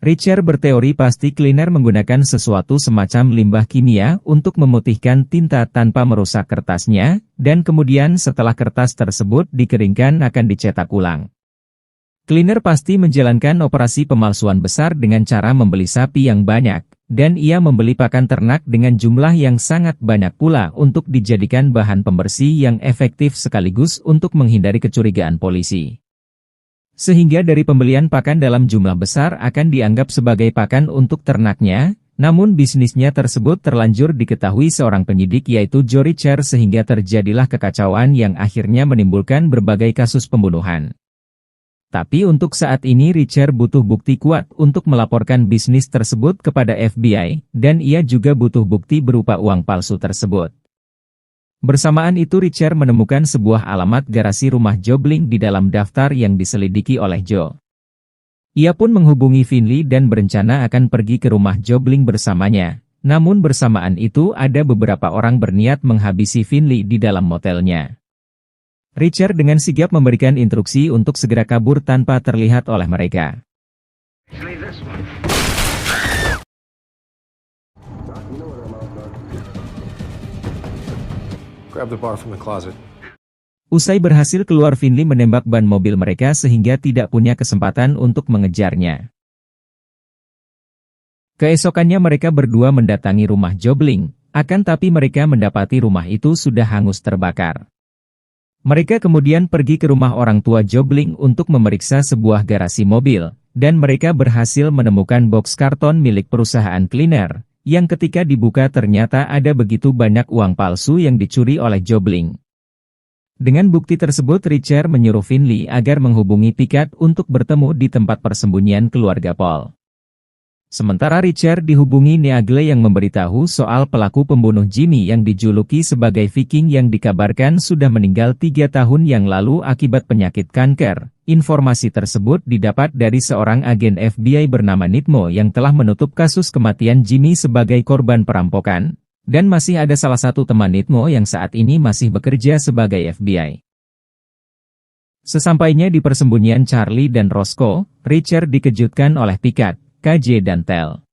Richard berteori pasti cleaner menggunakan sesuatu semacam limbah kimia untuk memutihkan tinta tanpa merusak kertasnya, dan kemudian setelah kertas tersebut dikeringkan akan dicetak ulang. Cleaner pasti menjalankan operasi pemalsuan besar dengan cara membeli sapi yang banyak, dan ia membeli pakan ternak dengan jumlah yang sangat banyak pula untuk dijadikan bahan pembersih yang efektif sekaligus untuk menghindari kecurigaan polisi. Sehingga dari pembelian pakan dalam jumlah besar akan dianggap sebagai pakan untuk ternaknya, namun bisnisnya tersebut terlanjur diketahui seorang penyidik yaitu Joe Richard sehingga terjadilah kekacauan yang akhirnya menimbulkan berbagai kasus pembunuhan. Tapi untuk saat ini Richard butuh bukti kuat untuk melaporkan bisnis tersebut kepada FBI, dan ia juga butuh bukti berupa uang palsu tersebut. Bersamaan itu Richard menemukan sebuah alamat garasi rumah Joe Bling di dalam daftar yang diselidiki oleh Joe. Ia pun menghubungi Finley dan berencana akan pergi ke rumah Joe Bling bersamanya. Namun bersamaan itu ada beberapa orang berniat menghabisi Finley di dalam motelnya. Richard dengan sigap memberikan instruksi untuk segera kabur tanpa terlihat oleh mereka. Grab the bar from the closet. Usai berhasil keluar Finley menembak ban mobil mereka sehingga tidak punya kesempatan untuk mengejarnya. Keesokannya mereka berdua mendatangi rumah Joe Bling, akan tapi mereka mendapati rumah itu sudah hangus terbakar. Mereka kemudian pergi ke rumah orang tua Joe Bling untuk memeriksa sebuah garasi mobil, dan mereka berhasil menemukan box karton milik perusahaan cleaner, yang ketika dibuka ternyata ada begitu banyak uang palsu yang dicuri oleh Joe Bling. Dengan bukti tersebut Richard menyuruh Finley agar menghubungi Picard untuk bertemu di tempat persembunyian keluarga Paul. Sementara Richard dihubungi Neagle yang memberitahu soal pelaku pembunuh Jimmy yang dijuluki sebagai Viking yang dikabarkan sudah meninggal 3 tahun yang lalu akibat penyakit kanker. Informasi tersebut didapat dari seorang agen FBI bernama Nitmo yang telah menutup kasus kematian Jimmy sebagai korban perampokan, dan masih ada salah satu teman Nitmo yang saat ini masih bekerja sebagai FBI. Sesampainya di persembunyian Charlie dan Roscoe, Richard dikejutkan oleh Picard, KJ dan Tel.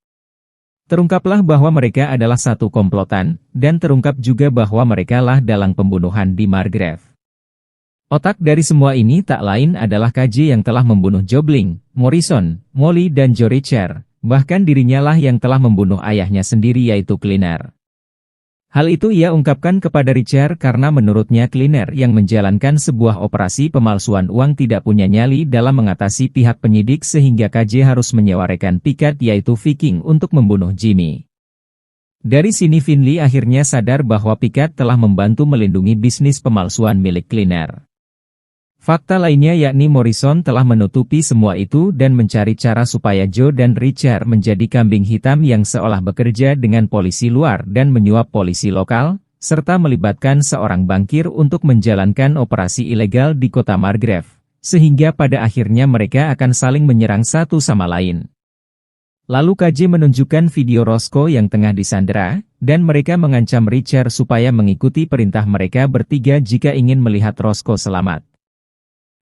Terungkaplah bahwa mereka adalah satu komplotan, dan terungkap juga bahwa mereka lah dalang pembunuhan di Margrave. Otak dari semua ini tak lain adalah KJ yang telah membunuh Joe Bling, Morrison, Molly dan Joe Richard, bahkan dirinya lah yang telah membunuh ayahnya sendiri yaitu Cleaner. Hal itu ia ungkapkan kepada Richard karena menurutnya Cleaner yang menjalankan sebuah operasi pemalsuan uang tidak punya nyali dalam mengatasi pihak penyidik sehingga KJ harus menyewa rekan Picard yaitu Viking untuk membunuh Jimmy. Dari sini Finley akhirnya sadar bahwa Picard telah membantu melindungi bisnis pemalsuan milik Cleaner. Fakta lainnya yakni Morrison telah menutupi semua itu dan mencari cara supaya Joe dan Richard menjadi kambing hitam yang seolah bekerja dengan polisi luar dan menyuap polisi lokal, serta melibatkan seorang bankir untuk menjalankan operasi ilegal di kota Margrave, sehingga pada akhirnya mereka akan saling menyerang satu sama lain. Lalu KJ menunjukkan video Roscoe yang tengah disandera, dan mereka mengancam Richard supaya mengikuti perintah mereka bertiga jika ingin melihat Roscoe selamat.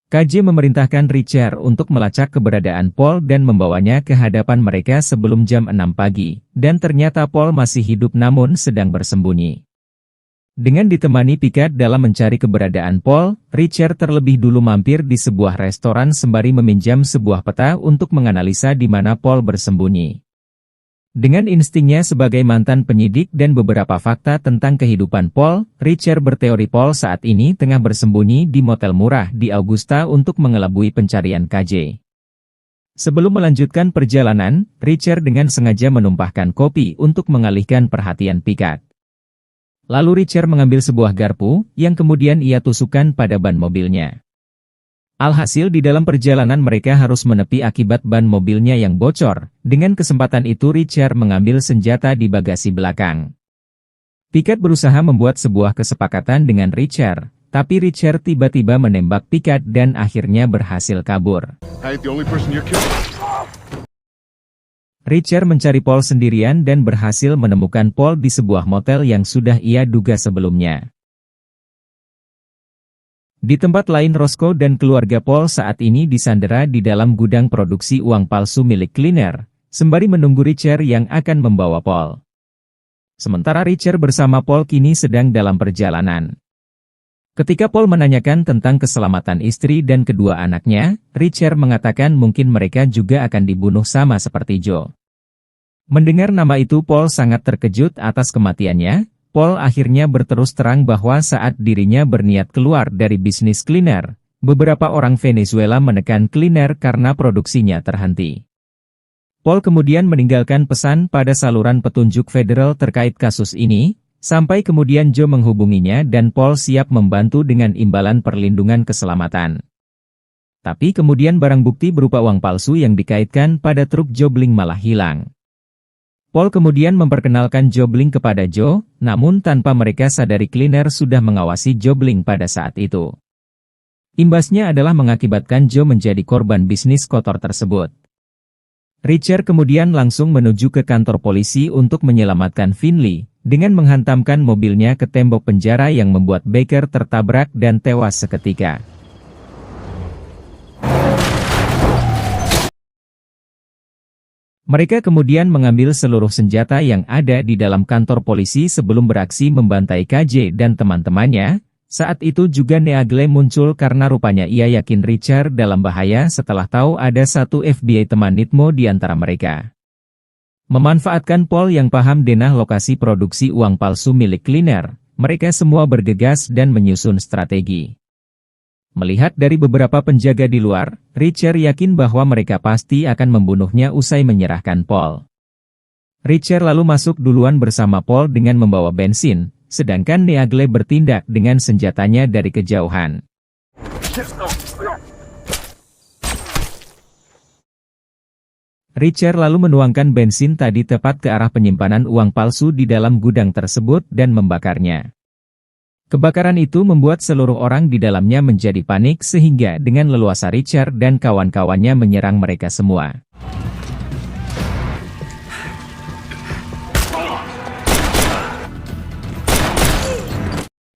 KJ memerintahkan Richard untuk melacak keberadaan Paul dan membawanya ke hadapan mereka sebelum jam 6 pagi, dan ternyata Paul masih hidup namun sedang bersembunyi. Dengan ditemani Picard dalam mencari keberadaan Paul, Richard terlebih dulu mampir di sebuah restoran sembari meminjam sebuah peta untuk menganalisa di mana Paul bersembunyi. Dengan instingnya sebagai mantan penyidik dan beberapa fakta tentang kehidupan Paul, Richard berteori Paul saat ini tengah bersembunyi di motel murah di Augusta untuk mengelabui pencarian KJ. Sebelum melanjutkan perjalanan, Richard dengan sengaja menumpahkan kopi untuk mengalihkan perhatian Picard. Lalu Richard mengambil sebuah garpu, yang kemudian ia tusukkan pada ban mobilnya. Alhasil di dalam perjalanan mereka harus menepi akibat ban mobilnya yang bocor. Dengan kesempatan itu Richard mengambil senjata di bagasi belakang. Picard berusaha membuat sebuah kesepakatan dengan Richard, tapi Richard tiba-tiba menembak Picard dan akhirnya berhasil kabur. Richard mencari Paul sendirian dan berhasil menemukan Paul di sebuah motel yang sudah ia duga sebelumnya. Di tempat lain Roscoe dan keluarga Paul saat ini disandera di dalam gudang produksi uang palsu milik Cleaner, sembari menunggu Richard yang akan membawa Paul. Sementara Richard bersama Paul kini sedang dalam perjalanan. Ketika Paul menanyakan tentang keselamatan istri dan kedua anaknya, Richard mengatakan mungkin mereka juga akan dibunuh sama seperti Joe. Mendengar nama itu Paul sangat terkejut atas kematiannya. Paul akhirnya berterus terang bahwa saat dirinya berniat keluar dari bisnis Cleaner, beberapa orang Venezuela menekan Cleaner karena produksinya terhenti. Paul kemudian meninggalkan pesan pada saluran petunjuk federal terkait kasus ini, sampai kemudian Joe menghubunginya dan Paul siap membantu dengan imbalan perlindungan keselamatan. Tapi kemudian barang bukti berupa uang palsu yang dikaitkan pada truk Joe Bling malah hilang. Paul kemudian memperkenalkan Joe Bling kepada Joe, namun tanpa mereka sadari Cleaner sudah mengawasi Joe Bling pada saat itu. Imbasnya adalah mengakibatkan Joe menjadi korban bisnis kotor tersebut. Richard kemudian langsung menuju ke kantor polisi untuk menyelamatkan Finley, dengan menghantamkan mobilnya ke tembok penjara yang membuat Baker tertabrak dan tewas seketika. Mereka kemudian mengambil seluruh senjata yang ada di dalam kantor polisi sebelum beraksi membantai KJ dan teman-temannya. Saat itu juga Neagle muncul karena rupanya ia yakin Richard dalam bahaya setelah tahu ada satu FBI teman Nitmo di antara mereka. Memanfaatkan Paul yang paham denah lokasi produksi uang palsu milik Cleaner, mereka semua bergegas dan menyusun strategi. Melihat dari beberapa penjaga di luar, Richard yakin bahwa mereka pasti akan membunuhnya usai menyerahkan Paul. Richard lalu masuk duluan bersama Paul dengan membawa bensin, sedangkan Neagle bertindak dengan senjatanya dari kejauhan. Richard lalu menuangkan bensin tadi tepat ke arah penyimpanan uang palsu di dalam gudang tersebut dan membakarnya. Kebakaran itu membuat seluruh orang di dalamnya menjadi panik sehingga dengan leluasa Richard dan kawan-kawannya menyerang mereka semua.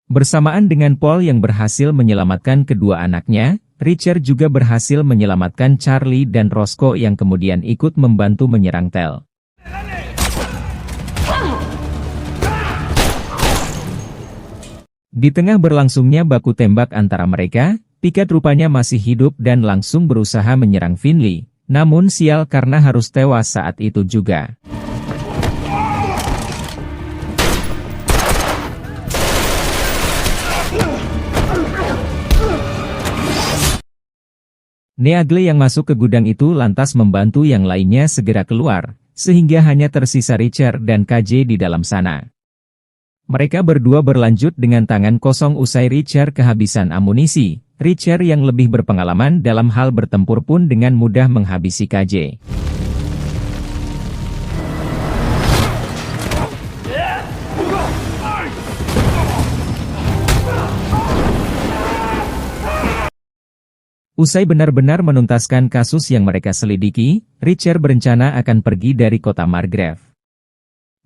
Bersamaan dengan Paul yang berhasil menyelamatkan kedua anaknya, Richard juga berhasil menyelamatkan Charlie dan Roscoe yang kemudian ikut membantu menyerang Tel. Di tengah berlangsungnya baku tembak antara mereka, Picard rupanya masih hidup dan langsung berusaha menyerang Finley, namun sial karena harus tewas saat itu juga. Neagle yang masuk ke gudang itu lantas membantu yang lainnya segera keluar, sehingga hanya tersisa Richard dan KJ di dalam sana. Mereka berdua berlanjut dengan tangan kosong usai Richard kehabisan amunisi. Richard yang lebih berpengalaman dalam hal bertempur pun dengan mudah menghabisi KJ. Usai benar-benar menuntaskan kasus yang mereka selidiki, Richard berencana akan pergi dari kota Margrave.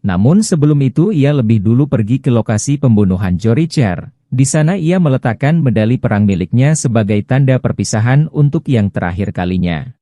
Namun sebelum itu ia lebih dulu pergi ke lokasi pembunuhan Joe Richer. Di sana ia meletakkan medali perang miliknya sebagai tanda perpisahan untuk yang terakhir kalinya.